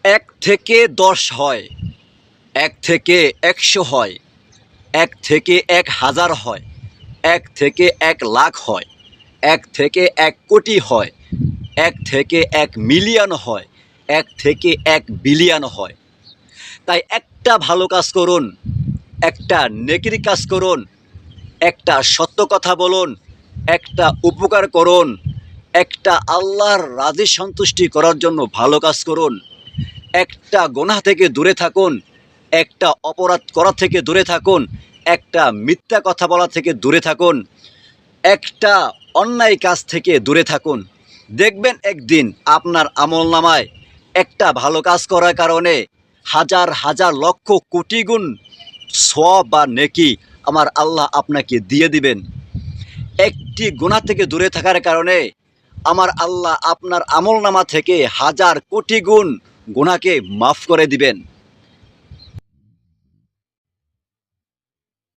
এক থেকে ১০ হয়, এক থেকে ১০০ হয়, এক থেকে ১,০০০ হয়, এক থেকে ১,০০,০০০ হয়, এক থেকে ১,০০,০০,০০০ হয়, এক থেকে ১,০০,০০,০০০ হয়, এক থেকে ১,০০,০০,০০০ হয়। তাই একটা ভালো কাজ করুন, একটা নেকির কাজ করুন, একটা সত্য কথা বলুন, একটা উপকার করুন, একটা আল্লাহর রাজি সন্তুষ্টি করার জন্য ভালো কাজ করুন, একটা গুনাহ থেকে দূরে থাকুন, একটা অপরাধ করা থেকে দূরে থাকুন, একটা মিথ্যা কথা বলা থেকে দূরে থাকুন, একটা অন্যায় কাজ থেকে দূরে থাকুন। দেখবেন একদিন আপনার আমলনামায় একটা ভালো কাজ করার কারণে হাজার হাজার লক্ষ কোটি গুণ সওয়াব বা নেকি আমার আল্লাহ আপনাকে দিয়ে দিবেন। একটি গুনাহ থেকে দূরে থাকার কারণে আমার আল্লাহ আপনার আমলনামা থেকে হাজার কোটি গুণ গুনাহকে মাফ করে দিবেন।